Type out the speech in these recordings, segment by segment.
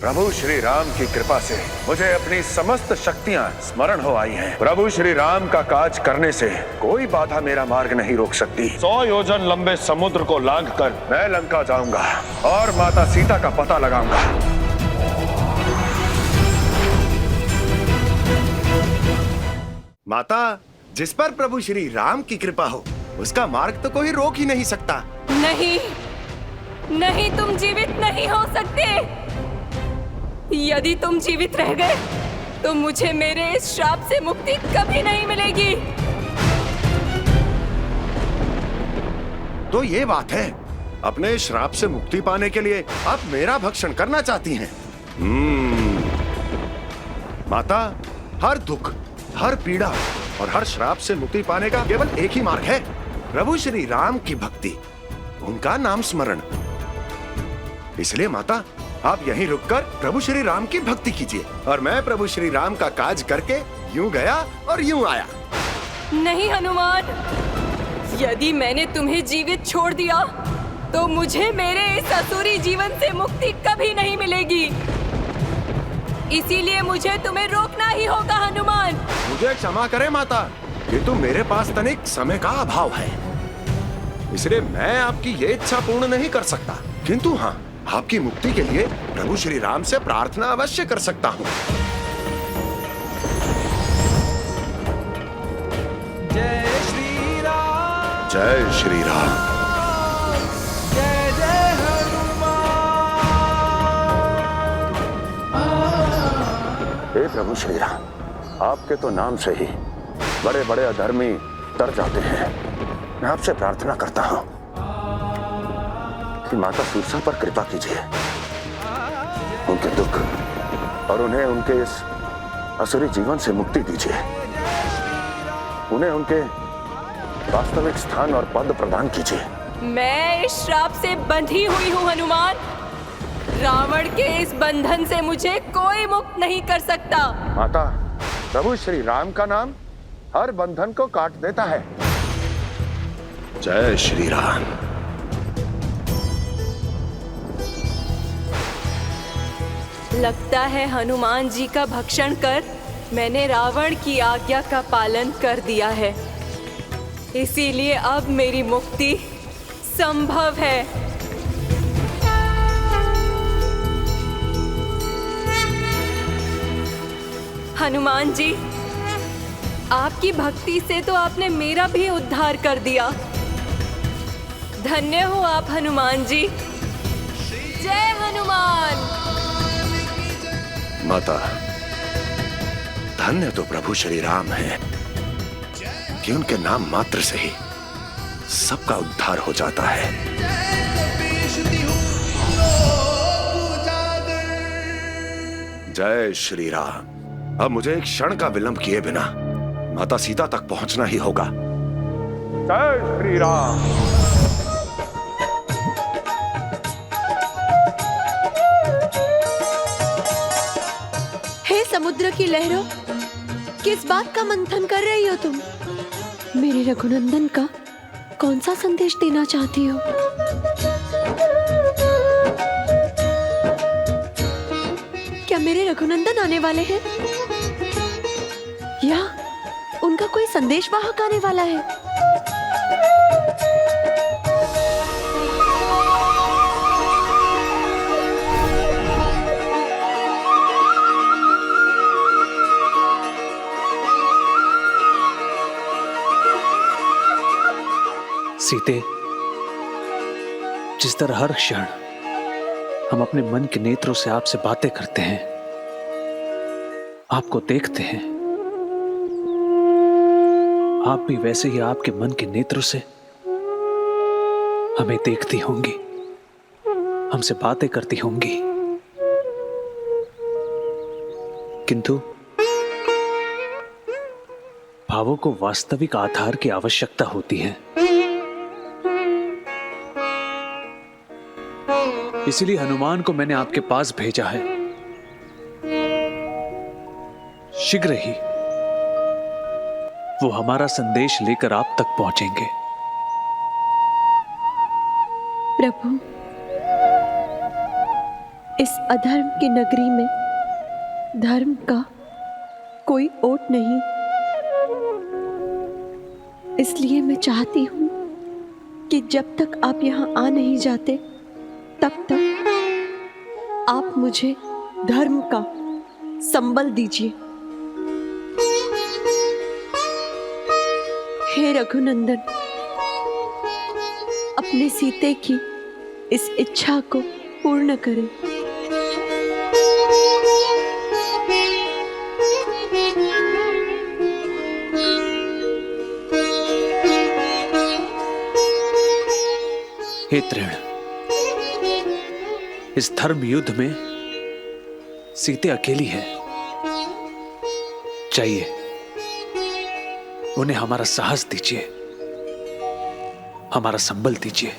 प्रभु श्री राम की कृपा से मुझे अपनी समस्त शक्तियां स्मरण हो आई हैं। प्रभु श्री राम का काज करने से कोई बाधा मेरा मार्ग नहीं रोक सकती। 100 योजन लंबे समुद्र को लांघकर मैं लंका जाऊंगा और माता सीता का पता लगाऊंगा। माता, जिस पर प्रभु श्री राम की कृपा हो उसका मार्ग तो कोई रोक ही नहीं सकता। नहीं नहीं, तुम जीवित नहीं हो सकते। यदि तुम जीवित रह गए तो मुझे मेरे इस श्राप से मुक्ति कभी नहीं मिलेगी। तो ये बात है, अपने श्राप से मुक्ति पाने के लिए आप मेरा भक्षण करना चाहती हैं। माता, हर दुख, हर पीड़ा और हर श्राप से मुक्ति पाने का केवल एक ही मार्ग है, प्रभु श्री राम की भक्ति, उनका नाम स्मरण। इसलिए माता, आप यहीं रुककर प्रभु श्री राम की भक्ति कीजिए और मैं प्रभु श्री राम का काज करके यूं गया और यूं आया। नहीं हनुमान, यदि मैंने तुम्हें जीवित छोड़ दिया तो मुझे मेरे इस असुरी जीवन से मुक्ति कभी नहीं मिलेगी। इसीलिए मुझे तुम्हें रोकना ही होगा हनुमान। मुझे क्षमा करें माता, किंतु मेरे पास तनिक समय का अभाव है, इसलिए मैं आपकी ये इच्छा पूर्ण नहीं कर सकता। किंतु हाँ, आपकी मुक्ति के लिए प्रभु श्री राम से प्रार्थना अवश्य कर सकता हूँ। जय श्री राम, जय श्री राम। जय जय हनुमान। हे प्रभु श्री राम, आपके तो नाम से ही बड़े बड़े अधर्मी तर जाते हैं। मैं आपसे प्रार्थना करता हूँ कि माता शीर्षा पर कृपा कीजिए, उनके दुख और उन्हें उनके इस असुरी जीवन से मुक्ति दीजिए। उन्हें उनके वास्तविक स्थान और पद प्रदान कीजिए। मैं इस श्राप से बंधी हुई हूँ हनुमान। रावण के इस बंधन से मुझे कोई मुक्त नहीं कर सकता। माता, प्रभु श्री राम का नाम हर बंधन को काट देता है। जय श्री राम। लगता है हनुमान जी का भक्षण कर मैंने रावण की आज्ञा का पालन कर दिया है, इसीलिए अब मेरी मुक्ति संभव है। हनुमान जी, आपकी भक्ति से तो आपने मेरा भी उद्धार कर दिया। धन्य हो आप हनुमान जी। जय हनुमान। माता, धन्य तो प्रभु श्री राम है कि उनके नाम मात्र से ही सबका उद्धार हो जाता है। जय श्री राम। अब मुझे एक क्षण का विलंब किए बिना माता सीता तक पहुंचना ही होगा। जय श्री राम। हे समुद्र की लहरों, किस बात का मंथन कर रही हो तुम? मेरे रघुनंदन का कौन सा संदेश देना चाहती हो? क्या मेरे रघुनंदन आने वाले हैं या उनका कोई संदेश वाहक आने वाला है? सीते, जिस तरह हर क्षण हम अपने मन के नेत्रों से आपसे बातें करते हैं, आपको देखते हैं, आप भी वैसे ही आपके मन के नेत्रों से हमें देखती होंगी, हमसे बातें करती होंगी। किंतु भावों को वास्तविक आधार की आवश्यकता होती है। इसलिए हनुमान को मैंने आपके पास भेजा है। शीघ्र ही वो हमारा संदेश लेकर आप तक पहुंचेंगे। प्रभु, इस अधर्म की नगरी में धर्म का कोई ओट नहीं, इसलिए मैं चाहती हूं कि जब तक आप यहां आ नहीं जाते तब तक आप मुझे धर्म का संबल दीजिए। हे रघुनंदन, अपने सीते की इस इच्छा को पूर्ण करें। हे तृण, इस धर्म युद्ध में सीते अकेली है। चाहिए उन्हें हमारा साहस दीजिए, हमारा संबल दीजिए।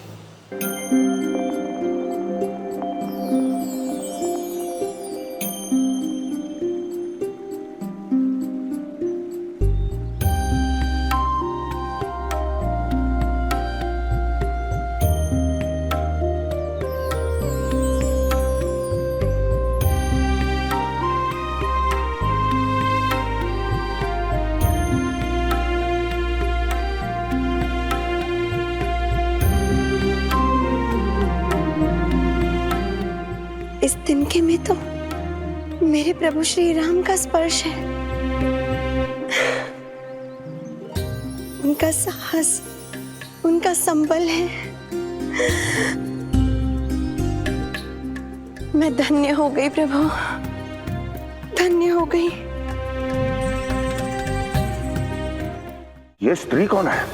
इस तिनके में तो मेरे प्रभु श्री राम का स्पर्श है, उनका साहस, उनका संबल है। मैं धन्य हो गई प्रभु, धन्य हो गई। ये स्त्री कौन है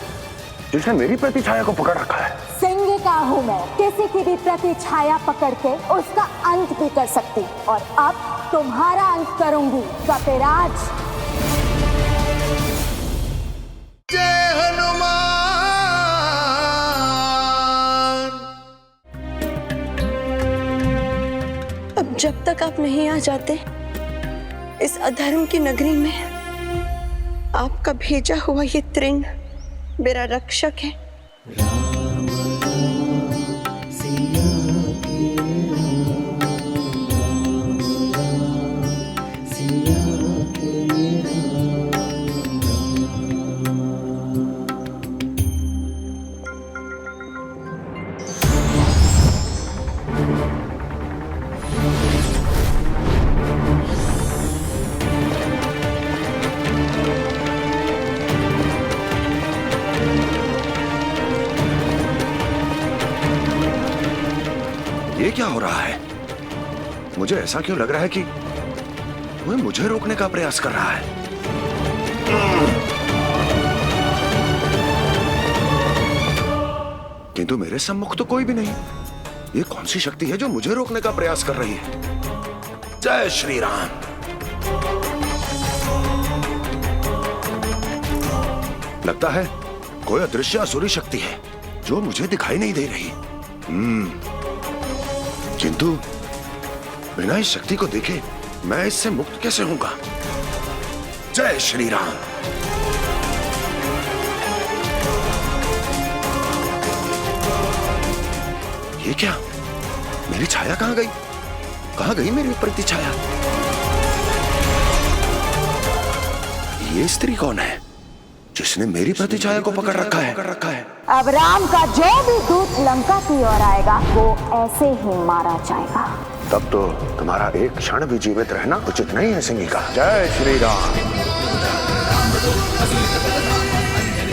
जिसने मेरी प्रतिछाया को पकड़ रखा है? सिंह का हूँ मैं, किसी की भी प्रतिछाया पकड़ के उसका अंत भी कर सकती, और अब तुम्हारा अंत करूंगी कपिराज। जय हनुमान। अब जब तक आप नहीं आ जाते इस अधर्म की नगरी में, आपका भेजा हुआ ये तृण मेरा रक्षक है। ये क्या हो रहा है? मुझे ऐसा क्यों लग रहा है कि वह मुझे रोकने का प्रयास कर रहा है? किंतु मेरे सम्मुख तो कोई भी नहीं। ये कौन सी शक्ति है जो मुझे रोकने का प्रयास कर रही है? जय श्री राम। लगता है कोई अदृश्य असुरी शक्ति है जो मुझे दिखाई नहीं दे रही। किंतु बिना इस शक्ति को देखे मैं इससे मुक्त कैसे होऊंगा? जय श्री राम। ये क्या? मेरी छाया कहां गई? कहां गई मेरी प्रतिछाया? ये स्त्री कौन है जिसने मेरी प्रतिछाया को पकड़ रखा है? अब राम का जो भी दूत लंका की ओर आएगा वो ऐसे ही मारा जाएगा। तब तो तुम्हारा एक क्षण भी जीवित रहना उचित नहीं है सिंही का। जय श्री राम।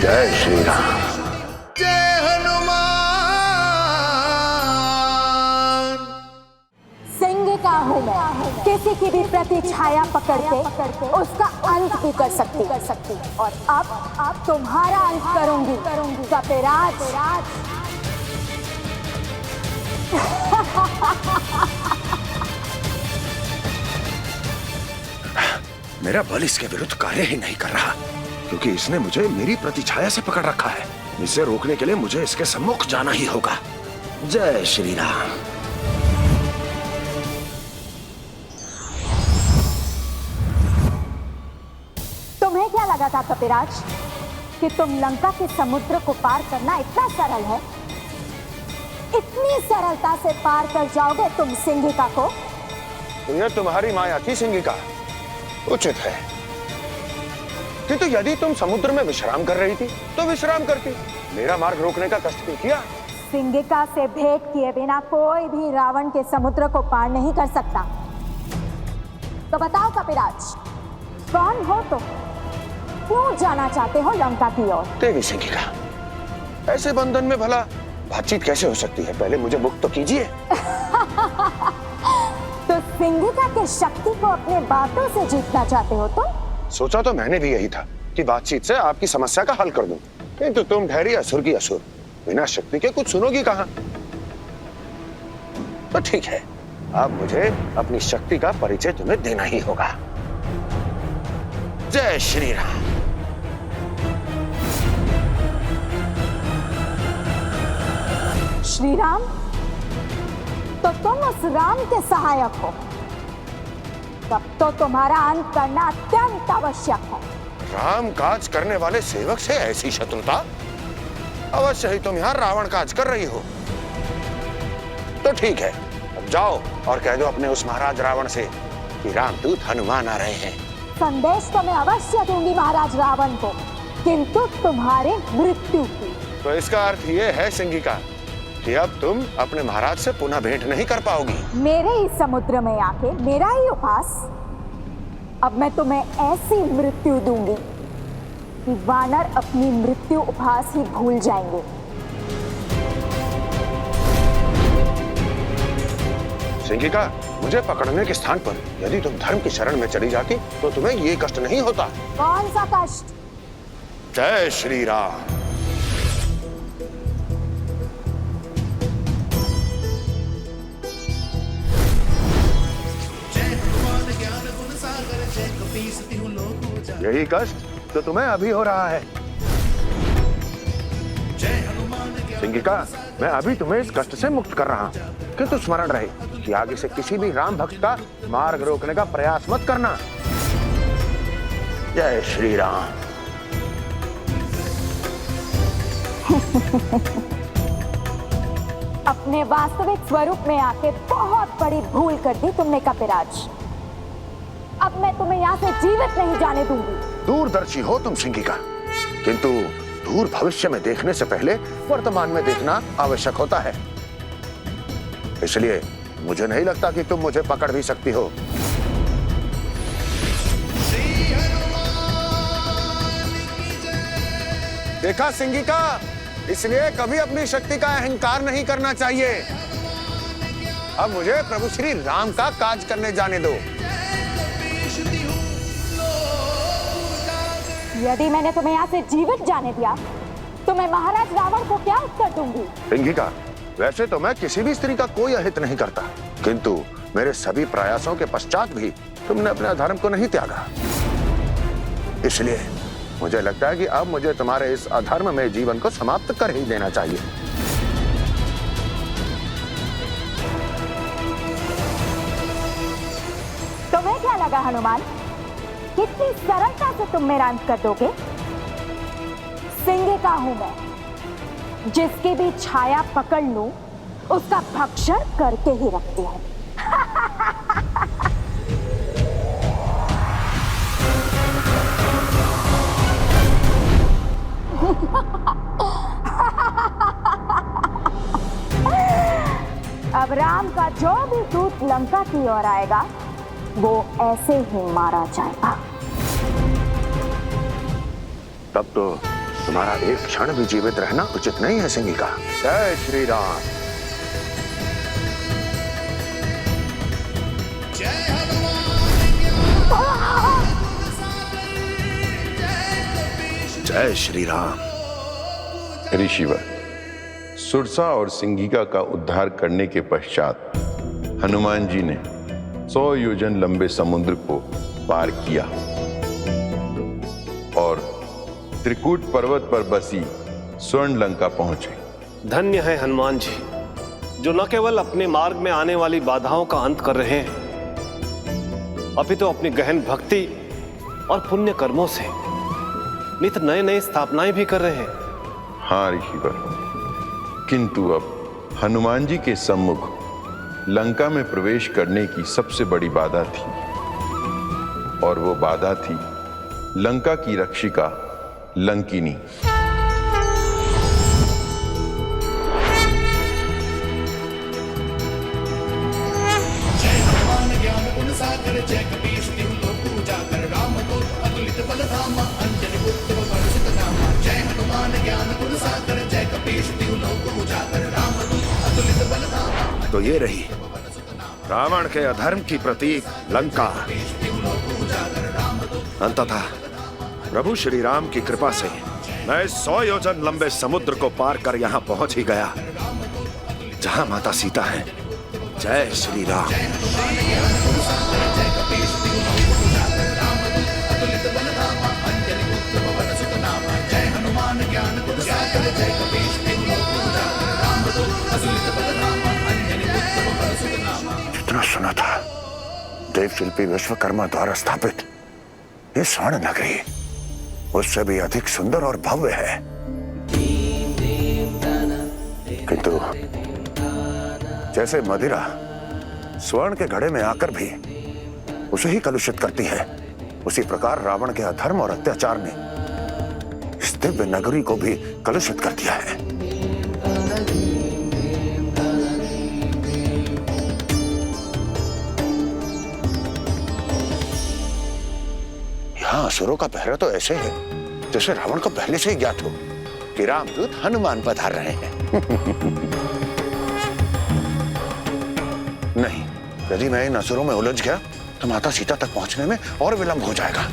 जय श्री राम। जय हनुमान। सिंह का हूँ मैं, किसी की भी प्रतिछाया पकड़ के उसका अंत भी कर सकती, और अब तुम्हारा अंत करूंगी कपिराज। मेरा बल इसके विरुद्ध कार्य ही नहीं कर रहा, क्योंकि इसने मुझे मेरी प्रतिछाया से पकड़ रखा है। इसे रोकने के लिए मुझे इसके सम्मुख जाना ही होगा। जय श्री राम। तुम्हें क्या लगा था कपिराज कि तुम लंका के समुद्र को पार करना इतना सरल है? इतनी सरलता से पार कर जाओगे तुम सिंहिका को? तो यह तुम्हारी माया थी सिंगिका, उचित है। किंतु यदि तुम समुद्र में विश्राम कर रही थी तो विश्राम करती, मेरा मार्ग रोकने का कष्ट क्यों किया? सिंगिका से भेंट किए बिना कोई भी रावण के समुद्र को पार नहीं कर सकता। तो बताओ कपिराज, कौन हो तुम? क्यों जाना चाहते हो लंका की ओर? देवी सिंगिका, ऐसे बंधन में भला बातचीत कैसे हो सकती है? पहले मुझे मुक्त तो कीजिए। तो सिंगिका की शक्ति को अपने बातों से जीतना चाहते हो तुम? सोचा तो मैंने भी यही था कि बातचीत से आपकी समस्या का हल कर दूं, किंतु तुम ठहरी असुर की असुर, बिना शक्ति के कुछ सुनोगी कहां? तो ठीक है, अब मुझे अपनी शक्ति का परिचय तुम्हें देना ही होगा। जय श्री राम। श्री राम? तो तुम उस राम के सहायक हो, तब तो तुम्हारा अंत करना अत्यंत आवश्यक है। राम काज करने वाले सेवक से ऐसी शत्रुता? अवश्य ही तुम यहाँ रावण काज कर रही हो। तो ठीक है, अब जाओ और कह दो अपने उस महाराज रावण से कि रामदूत हनुमान आ रहे हैं। संदेश तो मैं अवश्य दूंगी महाराज रावण को, किंतु तुम्हारे मृत्यु की। तो इसका अर्थ ये है सिंगिका कि अब तुम अपने महाराज से पुनः भेंट नहीं कर पाओगी। मेरे ही समुद्र में आके मेरा ही उपहास, अब मैं तुम्हें ऐसी मृत्यु दूंगी कि वानर अपनी मृत्यु उपहास ही भूल जाएंगे। सिंगिका, मुझे पकड़ने के स्थान पर यदि तुम धर्म की शरण में चली जाती तो तुम्हें ये कष्ट नहीं होता। कौन सा कष्ट? जय श्री राम। यही कष्ट तो तुम्हें अभी हो रहा है। सिंगिका, मैं अभी तुम्हें इस कष्ट से मुक्त कर रहा हूँ, किंतु स्मरण रहे कि आगे से किसी भी राम भक्त का मार्ग रोकने का प्रयास मत करना। जय श्री राम। अपने वास्तविक स्वरूप में आके बहुत बड़ी भूल कर दी तुमने कपिराज। अब मैं तुम्हें यहाँ से जीवित नहीं जाने दूंगी। दूरदर्शी हो तुम सिंगिका, किंतु दूर भविष्य में देखने से पहले वर्तमान में देखना आवश्यक होता है। इसलिए मुझे नहीं लगता कि तुम मुझे पकड़ भी सकती हो। देखा सिंगिका, इसलिए कभी अपनी शक्ति का अहंकार नहीं करना चाहिए। अब मुझे प्रभु श्री राम का काज करने जाने दो। यदि मैंने तुम्हें यहाँ से जीवित जाने दिया तो मैं महाराज रावण को क्या उत्तर दूंगी? सिंगिका, वैसे तो मैं किसी भी स्त्री का कोई अहित नहीं करता, किंतु मेरे सभी प्रयासों के पश्चात भी तुमने अपने धर्म को नहीं त्यागा। इसलिए मुझे लगता है कि अब मुझे तुम्हारे इस अधर्म में जीवन को समाप्त कर ही देना चाहिए। तुम्हें क्या लगा हनुमान, कितनी सरलता से तुम मेरा अंत कर दोगे? सिंगिका हूं मैं, जिसकी भी छाया पकड़ लूं उसका भक्षण करके ही रखती हूं। अब राम का जो भी दूत लंका की ओर आएगा वो ऐसे ही मारा जाएगा। तब तो तुम्हारा एक क्षण भी जीवित रहना उचित नहीं है सिंगिका। जय श्री राम। जय श्री राम। ऋषिवर, सुरसा और सिंगिका का उद्धार करने के पश्चात हनुमान जी ने 100 योजन लंबे समुद्र को पार किया और त्रिकूट पर्वत पर बसी स्वर्ण लंका पहुंचे। धन्य है हनुमान जी, जो न केवल अपने मार्ग में आने वाली बाधाओं का अंत कर रहे हैं, अपितु अपनी गहन भक्ति और पुण्य कर्मों से नित नए नए स्थापनाएं भी कर रहे हैं। हाँ ऋषिवर, किंतु अब हनुमान जी के सम्मुख लंका में प्रवेश करने की सबसे बड़ी बाधा थी, और वो बाधा थी लंका की रक्षिका लंकिनी। तो ये रही रावण के अधर्म की प्रतीक लंका। अंततः प्रभु श्री राम की कृपा से मैं 100 योजन लंबे समुद्र को पार कर यहाँ पहुंच ही गया, जहां माता सीता है। जय श्री राम। जितना सुना था देव शिल्पी विश्वकर्मा द्वारा स्थापित ये स्वर्ण नगरी उससे भी अधिक सुंदर और भव्य है, किंतु जैसे मदिरा स्वर्ण के घड़े में आकर भी उसे ही कलुषित करती है, उसी प्रकार रावण के अधर्म और अत्याचार ने इस दिव्य नगरी को भी कलुषित कर दिया है। यहाँ असुरों का पहरा तो ऐसे है जैसे रावण को पहले से ही ज्ञात हो कि रामदूत हनुमान पधार रहे हैं। नहीं, यदि मैं इन असुरों में उलझ गया तो माता सीता तक पहुंचने में और विलंब हो जाएगा।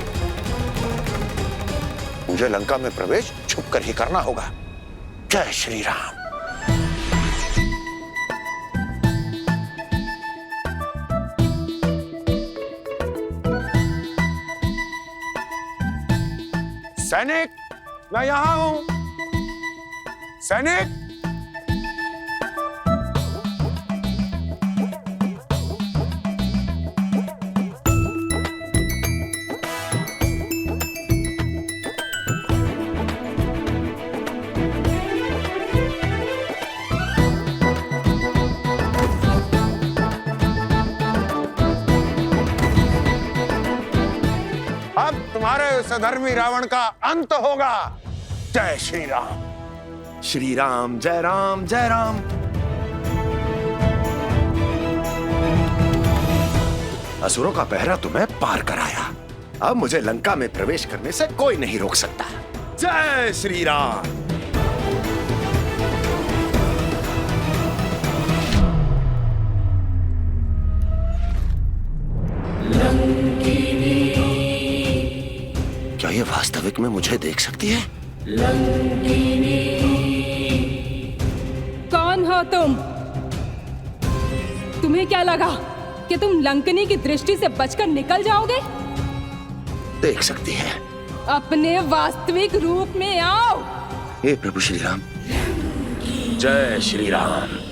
मुझे लंका में प्रवेश छुप कर ही करना होगा। जय श्री राम। सैनिक, मैं यहां हूं। सैनिक, अब तुम्हारे उस अधर्मी रावण का अंत होगा। जय श्री राम। श्री राम, जय राम, जय राम। असुरों का पहरा तो मैं पार कराया, अब मुझे लंका में प्रवेश करने से कोई नहीं रोक सकता। जय श्री राम। क्या ये वास्तविक में मुझे देख सकती है? कौन हो तुम? तुम्हें क्या लगा कि तुम लंकनी की दृष्टि से बचकर निकल जाओगे? देख सकती है। अपने वास्तविक रूप में आओ। हे प्रभु श्री राम। जय श्री राम।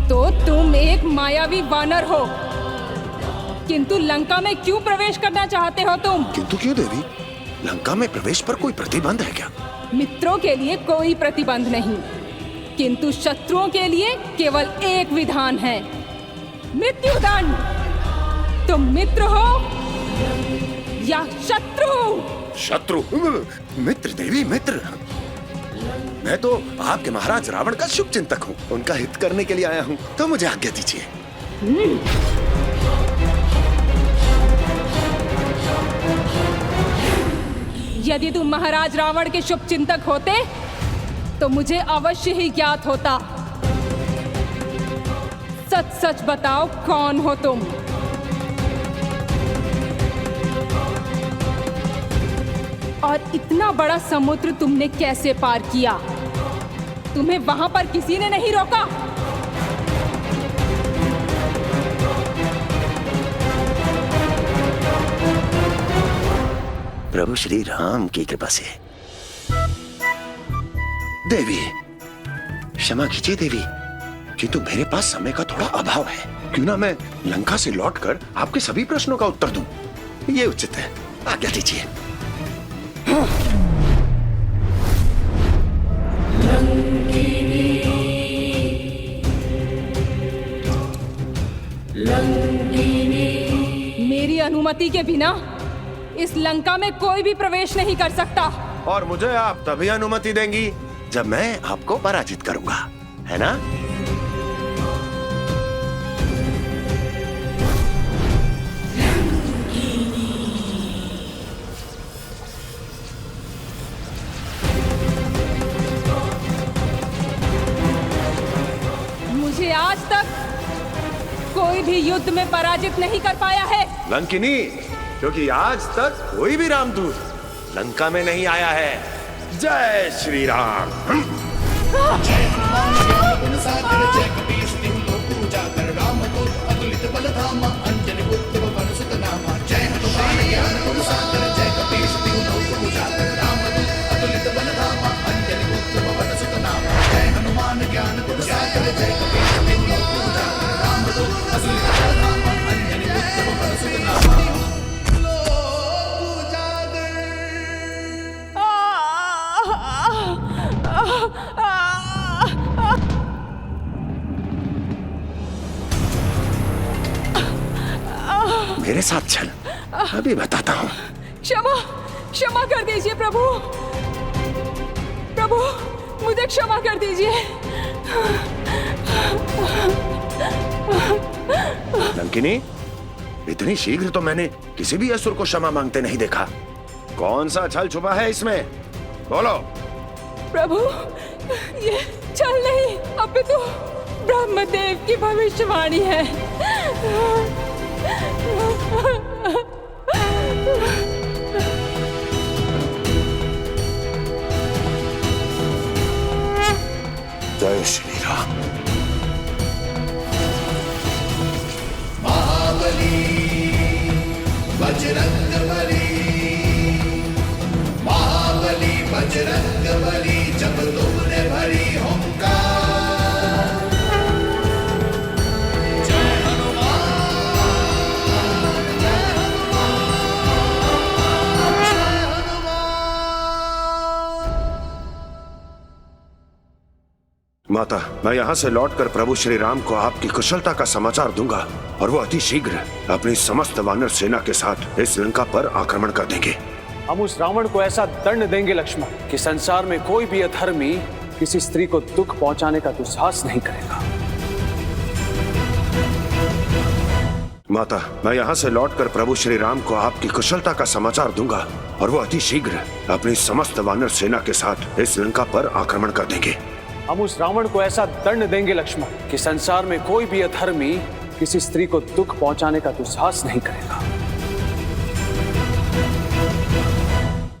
तो तुम एक मायावी वानर हो, किंतु लंका में क्यों प्रवेश करना चाहते हो तुम? किंतु क्यों देवी? लंका में प्रवेश पर कोई प्रतिबंध है क्या? मित्रों के लिए कोई प्रतिबंध नहीं, किंतु शत्रुओं के लिए केवल एक विधान है, मृत्युदंड। तुम मित्र हो या शत्रु? शत्रु? मित्र देवी, मित्र। मैं तो आपके महाराज रावण का शुभ चिंतक हूँ, उनका हित करने के लिए आया हूँ, तो मुझे आज्ञा दीजिए। यदि तुम महाराज रावण के शुभ चिंतक होते तो मुझे अवश्य ही ज्ञात होता। सच सच बताओ, कौन हो तुम? और इतना बड़ा समुद्र तुमने कैसे पार किया? तुम्हें वहां पर किसी ने नहीं रोका? प्रभु श्री राम की कृपा से। देवी, क्षमा कीजिए देवी, किंतु मेरे पास समय का थोड़ा अभाव है। क्यों ना मैं लंका से लौटकर आपके सभी प्रश्नों का उत्तर दूं? ये उचित है, आज्ञा दीजिए। मेरी अनुमति के बिना इस लंका में कोई भी प्रवेश नहीं कर सकता। और मुझे आप तभी अनुमति देंगी जब मैं आपको पराजित करूंगा, है ना? मुझे आज तक कोई भी युद्ध में पराजित नहीं कर पाया है। लंकिनी, क्योंकि आज तक कोई भी रामदूत लंका में नहीं आया है। जय श्री राम। मेरे साथ चल, अभी बताता हूँ। क्षमा क्षमा कर दीजिए प्रभु। प्रभु, मुझे क्षमा कर दीजिए। लंकिनी, इतनी शीघ्र तो मैंने किसी भी असुर को क्षमा मांगते नहीं देखा। कौन सा छल छुपा है इसमें? बोलो। प्रभु, ये छल नहीं, अपितु ब्रह्मदेव की भविष्यवाणी है। जय श्री राम। महाबली बजरंग बली, महाबली बजरंग बली, जब तुमने भरी हुंकार, जय हनुमान, जय हनुमान, जय हनुमान। माता, मैं यहाँ से लौटकर प्रभु श्री राम को आपकी कुशलता का समाचार दूंगा और वो अति शीघ्र अपनी समस्त वानर सेना के साथ इस लंका पर आक्रमण कर देंगे। हम उस रावण को ऐसा दंड देंगे लक्ष्मण कि संसार में कोई भी अधर्मी किसी स्त्री को दुख पहुंचाने का दुस्साहस नहीं करेगा। माता, मैं यहाँ से लौटकर प्रभु श्री राम को आपकी कुशलता का समाचार दूंगा और वो अति शीघ्र अपनी समस्त वानर सेना के साथ इस लंका पर आक्रमण कर देंगे। हम उस रावण को ऐसा दंड देंगे लक्ष्मण कि संसार में कोई भी अधर्मी किसी स्त्री को दुख पहुंचाने का दुस्साहस नहीं करेगा।